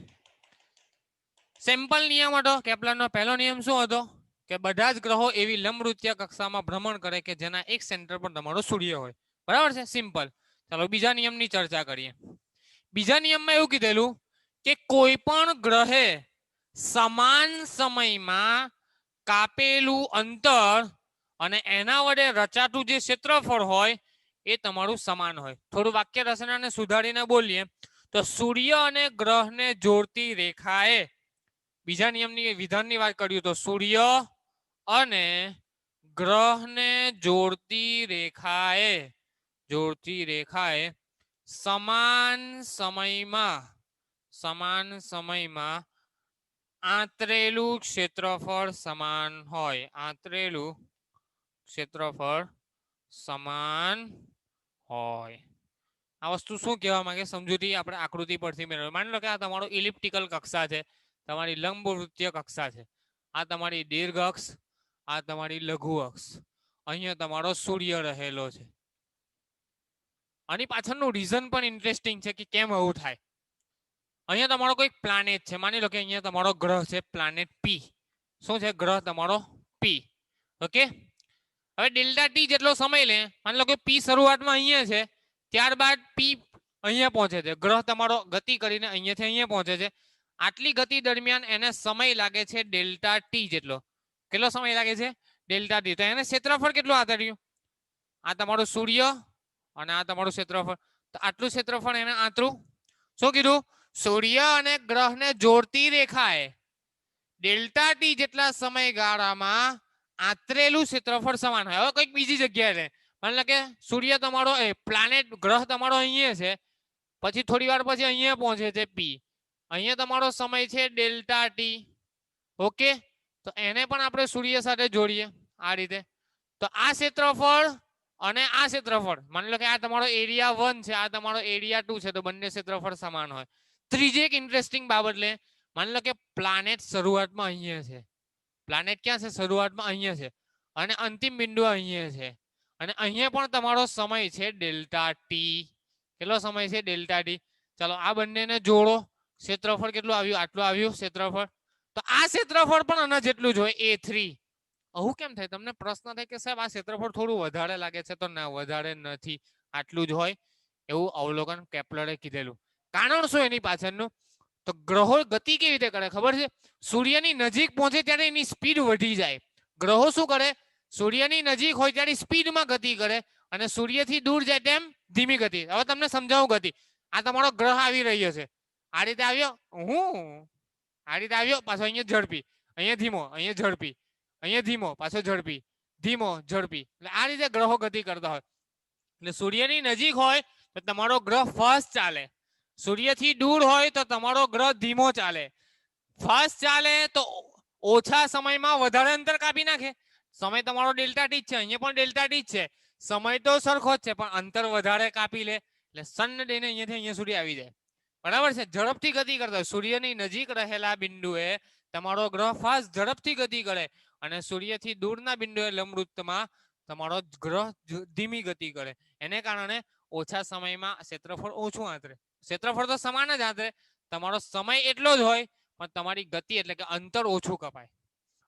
સિમ્પલ નિયમ હતો. કેપ્લરનો પહેલો નિયમ શું હતો? કે બધા જ ગ્રહો એવી લંબવૃત્તીય કક્ષામાં ભ્રમણ કરે કે જેના એક સેન્ટર પર તમારો સૂર્ય હોય, બરાબર છે, સિમ્પલ. ચાલો બીજા નિયમની ચર્ચા કરીએ. બીજા નિયમમાં એવું કીધેલું કે કોઈ પણ ગ્રહે સમાન સમયમાં કાપેલું અંતર અને એના વડે રચાતું જે ક્ષેત્રફળ હોય એ તમારું સમાન હોય. થોડું વાક્ય રચનાને સુધારીને બોલીએ તો સૂર્ય અને ગ્રહને જોડતી રેખાએ, બીજા નિયમની વિધાનની વાત કર્યું તો સૂર્ય અને ગ્રહને જોડતી રેખાએ સમાન સમયમાં આંતરેલું ક્ષેત્રફળ સમાન હોય. આંતરેલું ક્ષેત્રફળ સમાન હોય. આ વસ્તુ શું કહેવા માંગે સમજૂતી આપણે આકૃતિ પરથી મેળવીએ. માની લો કે આ તમારો ઇલિપ્ટિકલ કક્ષા છે, તમારી લંબવૃત્તીય કક્ષા છે. આ તમારી દીર્ઘ અક્ષ, આ તમારી લઘુ અક્ષ. અહીંયા તમારો સૂર્ય રહેલો છે. આની પાછળનું રીઝન પણ ઇન્ટરેસ્ટિંગ છે કે કેમ આવું થાય. અહીંયા તમારો કોઈ પ્લાનેટ છે, માની લો કે અહીંયા તમારો ગ્રહ છે પ્લાનેટ P. શું છે ગ્રહ તમારો? P. ઓકે, હવે ડેલ્ટા ટી જેટલો સમય લે. માની લો કે P શરૂઆતમાં અહીંયા છે, ત્યારબાદ P અહીંયા પહોંચે છે. ગ્રહ તમારો ગતિ કરીને અહીંયાથી અહીંયા પહોંચે છે. આટલી ગતિ દરમિયાન એને સમય લાગે છે ડેલ્ટા ટી જેટલો. કેટલો સમય લાગે છે? Delta T. તો એને ક્ષેત્રફળ કેટલું આંતર્યું? આ તમારું સૂર્ય અને આ તમારું ક્ષેત્રફળ. તો આટલું ક્ષેત્રફળ એને આંતરું. શું કીધું? સૂર્ય અને ગ્રહને જોડતી રેખાએ ડેલ્ટા ટી જેટલા સમયગાળામાં આંતરેલું ક્ષેત્રફળ સમાન હોય. હવે કંઈક બીજી જગ્યાએ લે, માની લો કે સૂર્ય તમારો પ્લાનેટ ગ્રહ તમારો અહીંયા છે, પછી થોડી વાર પછી અહીંયા પહોંચે છે પી, અહીંયા તમારો સમય છે ડેલ્ટા ટી. ઓકે, તો એને પણ આપણે સૂર્ય સાથે જોડીએ આ રીતે. તો આ ક્ષેત્રફળ અને આ ક્ષેત્રફળ, માની લો કે આ તમારો એરિયા 1 છે, આ તમારો એરિયા 2 છે, તો બંને ક્ષેત્રફળ સમાન હોય. ત્રીજી એક ઇન્ટરેસ્ટિંગ બાબત લે, માની લો કે પ્લાનેટ શરૂઆતમાં અહીંયા છે, પ્લાનેટ ક્યાં છે? શરૂઆતમાં અહીંયા છે, અને અંતિમ બિંદુ અહીંયા છે, અને અહીંયા પણ તમારો સમય છે ડેલ્ટા ટી. કેટલો સમય છે? Delta T. ચાલો આ બંનેને જોડો, ક્ષેત્રફળ કેટલું આવ્યું? આટલું આવ્યું ક્ષેત્રફળ. તો આ ક્ષેત્રફળ પણ આના જેટલું જ હોય, A3. આવું કેમ થાય? તમને પ્રશ્ન થાય કે સાહેબ આ ક્ષેત્રફળ થોડું વધારે લાગે છે, તો ના, વધારે નથી, આટલું જ હોય એવું અવલોકન કેપ્લરે કીધેલું. કારણ શું એની પાછળનું? તો ગ્રહો ગતિ કેવી રીતે કરે ખબર છે? સૂર્યની નજીક પહોંચે ત્યારે એની સ્પીડ વધી જાય. ગ્રહો શું કરે? સૂર્યની નજીક હોય ત્યારે સ્પીડમાં ગતિ કરે, અને સૂર્યથી દૂર જાય તેમ ધીમી ગતિ. હવે તમને સમજાવું ગતિ. આ તમારો ગ્રહ આવી રહ્યો છે, આ રીતે આવ્યો, આ રીતે આવ્યો, પાછો અહીંયા ઝડપી, અહીંયા ધીમો, અહીંયા ઝડપી, અહીંયા ધીમો, પાછો ઝડપી, ધીમો, ઝડપી. એટલે આ રીતે ગ્રહો ગતિ કરતા હોય. એટલે સૂર્યની નજીક હોય તો તમારો ગ્રહ ફાસ્ટ ચાલે, સૂર્યથી દૂર હોય તો તમારો ગ્રહ ધીમો ચાલે. ફાસ્ટ ચાલે તો ઓછા સમયમાં વધારે અંતર કાપી નાખે. સમય તમારો ડેલ્ટા ટી જ છે, અહીંયા પણ ડેલ્ટા ટી જ છે, સમય તો સરખો જ છે, પણ અંતર વધારે કાપી લે, એટલે સન ડેને અહીંયાથી અહીંયા સુધી આવી જાય. બરાબર છે? ઝડપથી ગતિ કરતા હોય. સૂર્યની નજીક રહેલા બિંદુએ તમારો ગ્રહ ફાસ્ટ ઝડપથી ગતિ કરે, અને સૂર્યથી દૂરના બિંદુએ લંબવૃત્તમાં તમારો ગ્રહ ધીમી ગતિ કરે. એને કારણે ઓછા સમયમાં ક્ષેત્રફળ ઓછું આંતરે. ક્ષેત્રફળ તો સમાન જ આંતરે, તમારો સમય એટલો જ હોય, પણ તમારી ગતિ એટલે કે અંતર ઓછું કપાય.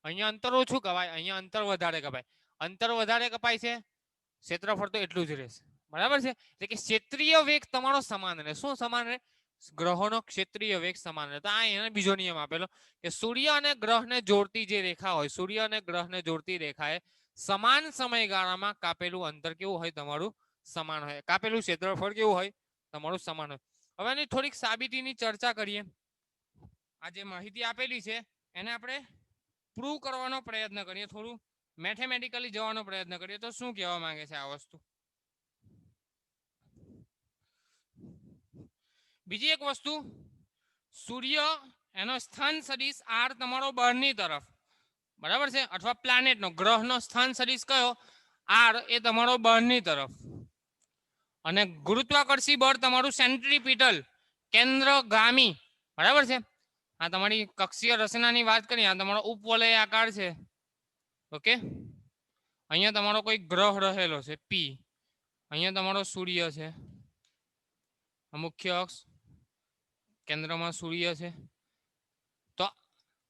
અહીંયા અંતર ઓછું કપાય, અહીંયા અંતર વધારે કપાય. અંતર વધારે કપાય છે, ક્ષેત્રફળ તો એટલું જ રહેશે. બરાબર છે? એટલે કે ક્ષેત્રીય વેગ તમારો સમાન રહે. શું સમાન રહે? ગ્રહોનો ક્ષેત્રીય વેગ સમાન રહે. તો આ એને બીજો નિયમ આપેલો કે સૂર્ય અને ગ્રહને જોડતી જે રેખા હોય, સૂર્ય અને ગ્રહને જોડતી રેખાએ સમાન સમયગાળામાં કાપેલું અંતર કેવું હોય? તમારું સમાન હોય. કાપેલું ક્ષેત્રફળ કેવું હોય? તમારું સમાન હોય. હવે એની થોડીક સાબિતીની ચર્ચા કરીએ. આ જે માહિતી આપેલી છે એને આપણે પ્રૂવ કરવાનો પ્રયત્ન કરીએ, થોડું મેથેમેટિકલી જવાનો પ્રયત્ન કરીએ. તો શું કહેવા માંગે છે આ વસ્તુ? બીજી એક વસ્તુ, સૂર્ય એનો સ્થાન સદિશ આર તમારો બહારની તરફ, બરાબર છે, અથવા પ્લાનેટનો ગ્રહનો સ્થાન સદિશ કયો? આર, એ તમારો બહારની તરફ, અને ગુરુત્વાકર્ષી બળ તમારું સેન્ટ્રીપિટલ, કેન્દ્રગામી. બરાબર છે? આ તમારી કક્ષીય રચનાની વાત કરીએ, આ તમારો ઉપવલય આકાર છે. ઓકે, અહીંયા તમારો કોઈ ગ્રહ રહેલો છે પી, અહીંયા તમારો સૂર્ય છે, મુખ્ય અક્ષ, કેન્દ્રમાં સૂર્ય છે. તો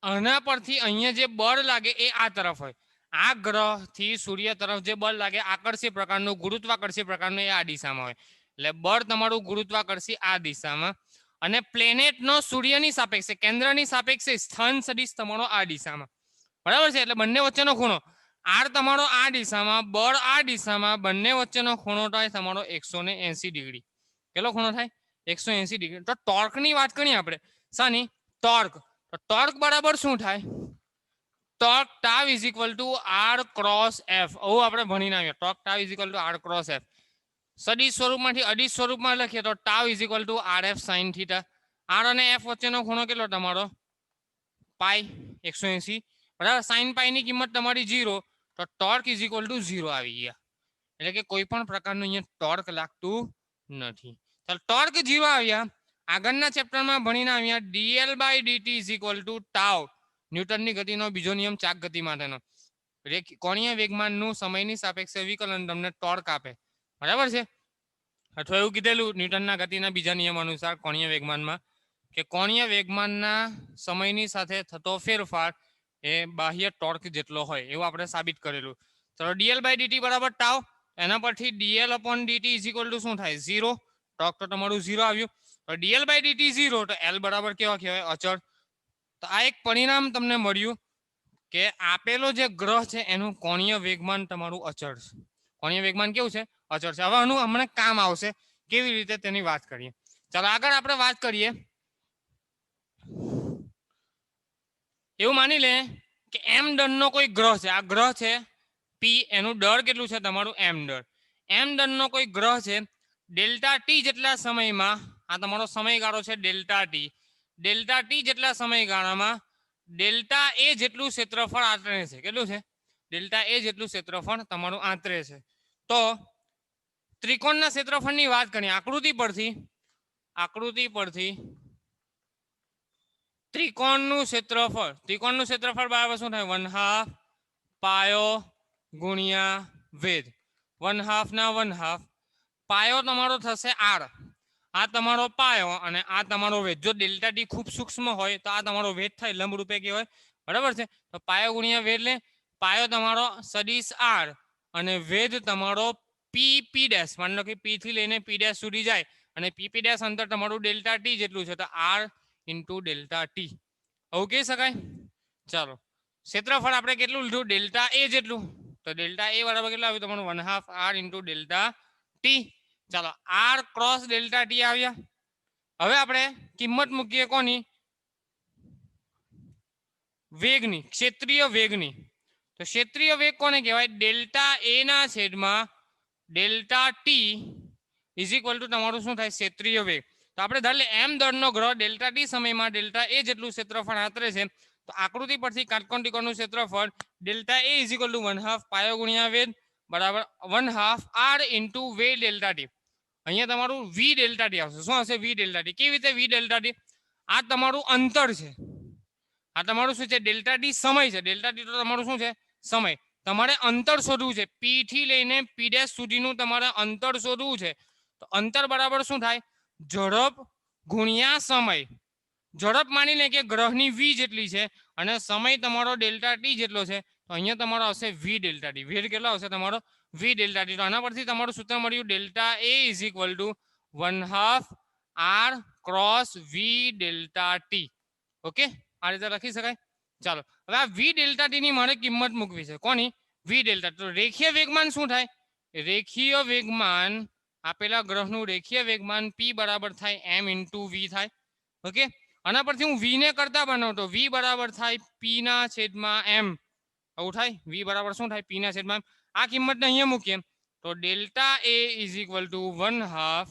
આના પરથી અહીંયા જે બળ લાગે એ આ તરફ હોય. આ ગ્રહથી સૂર્ય તરફ જે બળ લાગે આકર્ષી પ્રકારનું, ગુરુત્વાકર્ષી પ્રકારનું, એ આ દિશામાં હોય. એટલે બળ તમારું ગુરુત્વાકર્ષી આ દિશામાં, અને પ્લેનેટનો સૂર્યની સાપેક્ષે, કેન્દ્રની સાપેક્ષે સ્થાન સદિશ તમારો આ દિશામાં. બરાબર છે? એટલે બંને વચ્ચેનો ખૂણો, આર તમારો આ દિશામાં, બળ આ દિશામાં, બંને વચ્ચેનો ખૂણો થાય તમારો 180 ડિગ્રી. કેટલો ખૂણો થાય? 180 ડિગ્રી. તો ટોર્કની વાત કરીએ આપણે. શાની? ટોર્ક. તો ટોર્ક બરાબર શું થાય? Torque tau is equal to R cross F. આવું આપણે ભણીને આવ્યા. Torque tau is equal to R cross F. સદિશ સ્વરૂપમાંથી અદિશ સ્વરૂપમાં લખીએ તો tau is equal to R F sine theta. R અને એફ વચ્ચેનો ખૂણો કેટલો તમારો? પાઈ, 180. બરાબર? સાઇન પાઈની કિંમત તમારી 0, તો ટોર્ક ઇઝ ઇક્વલ ટુ 0 આવી ગયા. એટલે કે કોઈ પણ પ્રકારનું અહીંયા ટોર્ક લાગતું નથી. ચાલો, ટોર્ક 0 આવ્યા. આગળના ચેપ્ટરમાં ભણીને આવ્યા dl by dt is equal to tau, ન્યૂટનની ગતિનો બીજો નિયમ ચાક ગતિ માટેનો. કોણીય વેગમાનનું સમયની સાપેક્ષે વિકલન તમને ટોર્ક આપે. બરાબર છે? અથવા એવું કીધેલું ન્યૂટનના ગતિના બીજા નિયમ અનુસાર કોણીય વેગમાનમાં કે કોણીય વેગમાનના સમયની સાથે થતો ફેરફાર એ બાહ્ય ટોર્ક જેટલો હોય, એવું આપણે સાબિત કરેલું. ચલો, dl બાય dt બરાબર ટાવ, એના પરથી dl upon dt is equal two શું થાય? 0. ટોર્ક તો તમારું 0 આવ્યું. તો dl બાય dt 0, તો l બરાબર કેવા કહેવાય? અચળ. તો આ એક પરિણામ તમને મળ્યું કે આપેલો જે ગ્રહ છે એનું કોણીય વેગમાન તમારું અચળ છે. કોણીય વેગમાન કેવું છે? અચળ છે. હવે આનું હમણાં કામ આવશે, કેવી રીતે તેની વાત કરીએ. ચાલો આગળ આપણે વાત કરીએ. એવું માની લે કે એમ દળનો કોઈ ગ્રહ છે, આ ગ્રહ છે પી, એનું દળ કેટલું છે તમારું એમ દળ. એમ દળનો કોઈ ગ્રહ છે, ડેલ્ટા ટી જેટલા સમયમાં, આ તમારો સમયગાળો છે ડેલ્ટા ટી જેટલા સમયગાળામાં ડેલ્ટા એ જેટલું ક્ષેત્રફળ આંતરે છે. કેટલું છે? ડેલ્ટા એ જેટલું ક્ષેત્રફળ તમારું આંતરે છે. તો ત્રિકોણના ક્ષેત્રફળની વાત કરીએ આકૃતિ પરથી ત્રિકોણનું ક્ષેત્રફળ બરાબર શું થાય? 1/2 પાયો ગુણ્યા વેધ. 1/2 ના 1/2. પાયો તમારો થશે r. આ તમારો પાયો અને આ તમારો વેધ. જો ડેલ્ટા ટી ખૂબ સૂક્ષ્મ હોય તો આ તમારો વેધ થાય, લંબરૂપે કહેવાય. બરાબર છે? તો પાયો ગુણ્યા વેધ લે. પાયો તમારો સદિશ r અને વેધ તમારો પી ડેશ. માની લો કે પી થી લઈને પી ડેશ સુધી જાય અને પી ડેશ અંતર તમારું ડેલ્ટા ટી જેટલું છે, તો r ઇન્ટુ ડેલ્ટા ટી. આવું કહી શકાય. ચાલો, ક્ષેત્રફળ આપણે કેટલું લીધું? ડેલ્ટા એ જેટલું. તો ડેલ્ટા એ બરાબર કેટલું આવ્યું તમારું? 1/2 r ઇન્ટુ ડેલ્ટા ટી. ચાલો, r ક્રોસ ડેલ્ટા ટી આવ્યા. હવે આપણે કિંમત મૂકીએ કોની? વેગની, ક્ષેત્રીય વેગની. તો ક્ષેત્રીય વેગ કોને કહેવાય? ડેલ્ટા એ ના છેદમાં delta T is equal two તમારું શું થાય? ક્ષેત્રીય વેગ. તો આપણે ધારે એમ દળનો ગ્રહ ડેલ્ટા ટી સમયમાં ડેલ્ટા એ જેટલું ક્ષેત્રફળ આંતરે છે. તો આકૃતિ પરથી કાટકોણ ત્રિકોણનું ક્ષેત્રફળ delta A is equal to 1/2 પાયો ગુણ્યા વેધ બરાબર 1/2 r ઇન્ટુ વેગ ડેલ્ટા ટી. અહીંયા તમારું વી ડેલ્ટા ટી આવશે. શું આવશે? V delta T. કેવી રીતે વી ડેલ્ટા ટી? આ તમારું અંતર છે, આ તમારું શું છે? ડેલ્ટા ટી સમય છે. ડેલ્ટા ટી તો તમારું શું છે? સમય. તમારે અંતર શોધવું છે. પી થી લઈને પી ડેશ સુધીનું તમારે અંતર શોધવું છે. તો અંતર બરાબર શું થાય? ઝડપ ગુણ્યા સમય. ઝડપ માની લે કે ગ્રહની વી જેટલી છે અને સમય તમારો ડેલ્ટા ટી જેટલો છે, તો અહીંયા તમારો આવશે વી ડેલ્ટા ટી. વેધ કેટલો આવશે તમારો? V delta T. તો આના પરથી તમારું સૂત્ર મળ્યું delta A is equal to 1/2 r cross V delta T. Okay, આ રીતે લખી શકાય. ચાલો, હવે આ વી ડેલ્ટા ટી ની મારે કિંમત મૂકવી છે. કોની? V delta. તો રેખીય વેગમાન શું થાય? રેખીય વેગમાન, આપેલા ગ્રહનું રેખીય વેગમાન પી બરાબર થાય એમ ઇન્ટુ વી થાય. ઓકે, આના પરથી હું વી ને કરતા બનાવતો. વી બરાબર થાય પી ના છેદમાં એમ. આવું થાય. વી બરાબર શું થાય? પી ના છેદમાં એમ. આ કિંમતને અહીંયા મૂકીએ તો delta A is equal to 1/2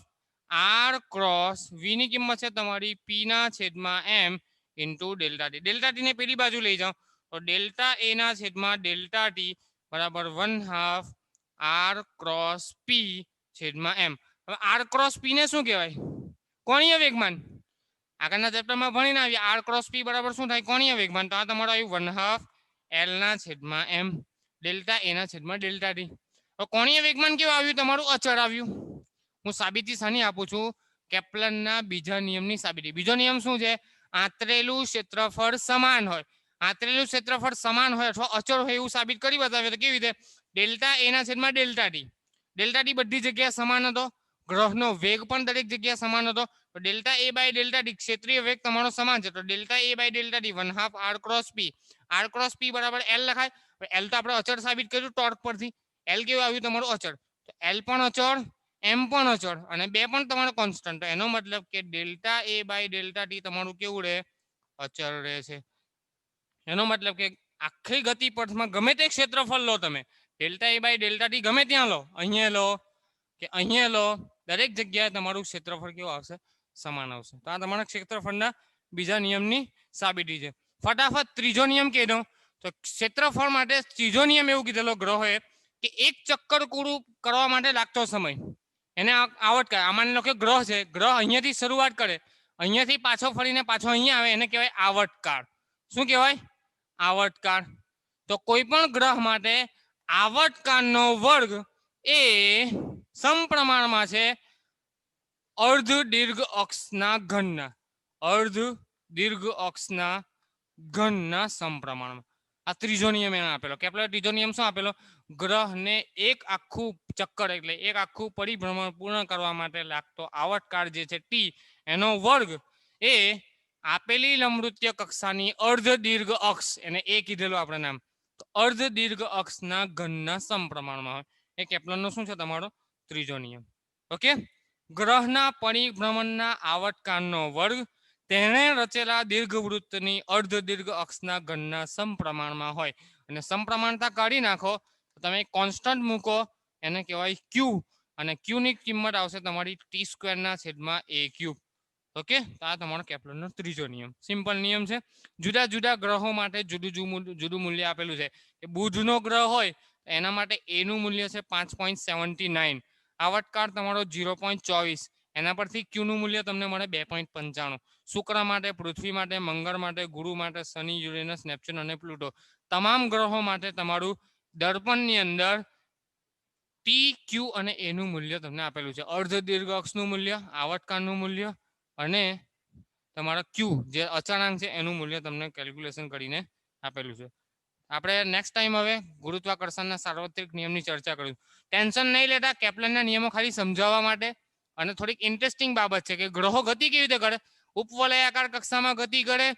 r cross V ની કિંમત છે તમારી પી ના છેદમાં M into delta T. Delta T ને પેલી બાજુ લઈ જાઓ તો ડેલ્ટા એ ના છેદમાં ડેલ્ટા ટી બરાબર 1/2 r ક્રોસ પી છેદમાં એમ. હવે r ક્રોસ પી ને શું કહેવાય? કોણીય વેગમાન. આગળના ચેપ્ટરમાં ભણીને આવ્યા r ક્રોસ p બરાબર શું થાય? કોણીય વેગમાન. તો આ તમારો આવ્યું 1/2 l ના છેદમાં m ડેલ્ટા એ ના છેદમાં ડેલ્ટા ટી. તો કોણીય વેગમાન કેવું આવ્યું? તમારું અચળ આવ્યું. હું સાબિતી શાની આપું છું? કેપ્લરના બીજા નિયમની સાબિતી. બીજો નિયમ શું છે? આંતરેલું ક્ષેત્રફળ સમાન હોય. આંતરેલું ક્ષેત્રફળ સમાન હોય અથવા અચળ હોય એવું સાબિત કરી બતાવે. તો કેવી રીતે? ડેલ્ટા એ ના છેદમાં ડેલ્ટા ટી. ડેલ્ટા ટી બધી જગ્યાએ સમાન હતો. ગ્રહનો વેગ પણ દરેક જગ્યાએ સમાન હતો. તો delta A by delta T ક્ષેત્રીય વેગ તમારો સમાન છે. તો delta A by delta T 1/2 r cross P. r cross P બરાબર l લખાય. એલ તો આપણે અચળ સાબિત કર્યું ટોર્ક પરથી. એલ કેવું આવ્યું તમારું? અચળ. તો એલ પણ અચળ, એમ પણ અચળ અને બે પણ તમારો કોન્સ્ટન્ટ. એનો મતલબ કે delta A by delta T તમારું કેવું રહે? અચળ રહે છે. એનો મતલબ કે આખી ગતિપથમાં ગમે તે ક્ષેત્રફળ લો તમે, delta A by delta T ગમે ત્યાં લો, અહીંયા લો કે અહીંયા લો, દરેક જગ્યાએ તમારું ક્ષેત્રફળ કેવું આવશે? સમાન આવશે. તો આ તમારા ક્ષેત્રફળના બીજા નિયમની સાબિતી છે. ફટાફટ ત્રીજો નિયમ કહી દઉં તો ક્ષેત્રફળ માટે ત્રીજો નિયમ એવું કીધેલો ગ્રહોએ કે એક ચક્કર પૂરું કરવા માટે લાગતો સમય એને આવર્ત કહે. માની લો કે ગ્રહ છે, ગ્રહ અહીંયાથી શરૂઆત કરે, અહીંયાથી પાછો ફરીને પાછો અહીંયા આવે, એને કહેવાય આવર્તકાળ. શું કહેવાય? આવર્તકાળ. તો કોઈ પણ ગ્રહ માટે આવર્તકાળનો વર્ગ એ સમપ્રમાણમાં છે અર્ધ દીર્ઘ અક્ષના ઘનના. અર્ધ દીર્ઘ અક્ષના ઘનના સમપ્રમાણમાં. આ ત્રીજો નિયમ એને આપેલો. કેપ્લર ત્રીજો નિયમ શું આપેલો? ગ્રહને એક આખું ચક્કર એટલે એક આખું પરિભ્રમણ પૂર્ણ કરવા માટે લાગતો આવર્તકાળ જે છે ટી, એનો વર્ગ એ આપેલી લંબવૃત્તીય કક્ષાની અર્ધ દીર્ઘ અક્ષ, એને એ કીધેલું આપણે નામ, તો અર્ધ દીર્ઘ અક્ષના ઘનના સમપ્રમાણમાં હોય. એ કેપ્લરનો શું છે તમારો ત્રીજો નિયમ. ઓકે, ગ્રહના પરિભ્રમણના આવર્તકાળનો વર્ગ તેણે રચેલા દીર્ઘવૃત્તની અર્ધ દીર્ઘ અક્ષના ઘનના સમપ્રમાણમાં હોય. અને સમપ્રમાણતા કાઢી નાખો તો તમે કોન્સ્ટન્ટ મૂકો, એને કહેવાય ક્યુ, અને ક્યુ ની કિંમત આવશે તમારી t²/a³. ઓકે, તો આ તમારો કેપ્લરનો ત્રીજો નિયમ. સિમ્પલ નિયમ છે. જુદા જુદા ગ્રહો માટે જુદું મૂલ્ય આપેલું છે. કે બુધનો ગ્રહ હોય એના માટે એ નું મૂલ્ય છે 5.79, આવર્તકાળ તમારો 0.24, એના પરથી ક્યુ નું મૂલ્ય તમને મળે 2.95. શુક્ર માટે, પૃથ્વી માટે, મંગળ માટે, ગુરુ માટે, શનિ, યુરેનસ, નેપ્ચ્યુન અને પ્લુટો તમામ ગ્રહો માટે તમારું દર્પણની અંદર ટી, ક્યુ અને એ નું મૂલ્ય તમને આપેલું છે. અર્ધ દીર્ઘ અક્ષનું મૂલ્ય, આવર્તકાળનું મૂલ્ય અને તમારા ક્યુ જે અચળાંક છે એનું મૂલ્ય તમને કેલ્ક્યુલેશન કરીને આપેલું છે. આપણે નેક્સ્ટ ટાઈમ હવે ગુરુત્વાકર્ષણના સાર્વત્રિક નિયમની ચર્ચા કરીશું. ટેન્શન નહીં લેતા, કેપ્લરના નિયમો ખાલી સમજાવવા માટે અને થોડીક ઇન્ટરેસ્ટિંગ બાબત છે કે ગ્રહો ગતિ કેવી રીતે કરે. ઉપવલયાકાર કક્ષામાં ગતિ કરે.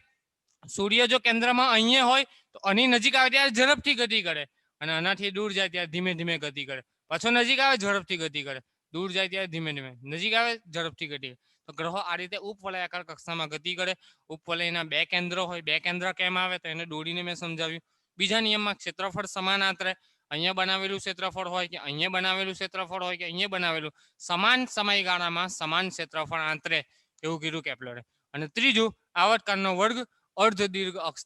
સૂર્ય જો કેન્દ્રમાં અહીંયા હોય તો આની નજીક આવે ત્યારે ઝડપથી ગતિ કરે, અને આનાથી દૂર જાય ત્યારે ધીમે ધીમે ગતિ કરે. પાછો નજીક આવે ઝડપથી ગતિ કરે, દૂર જાય ત્યારે ધીમે ધીમે, નજીક આવે ઝડપથી ગતિ કરે. તો ગ્રહો આ રીતે ઉપવલયાકાર કક્ષામાં ગતિ કરે. ઉપવલયના 2 કેન્દ્ર હોય. 2 કેન્દ્ર કેમ આવે તો એને દોડીને મેં સમજાવ્યું. બીજા નિયમમાં ક્ષેત્રફળ સમાન આંતરે. અહીંયા બનાવેલું ક્ષેત્રફળ હોય કે અહીંયા બનાવેલું ક્ષેત્રફળ હોય કે અહીંયા બનાવેલું, સમાન સમયગાળામાં સમાન ક્ષેત્રફળ આંતરે, એવું કીધું કેપ્લરે. અને ત્રીજું, આવર્તકાળનો વર્ગ અર્ધ દીર્ઘ અક્ષ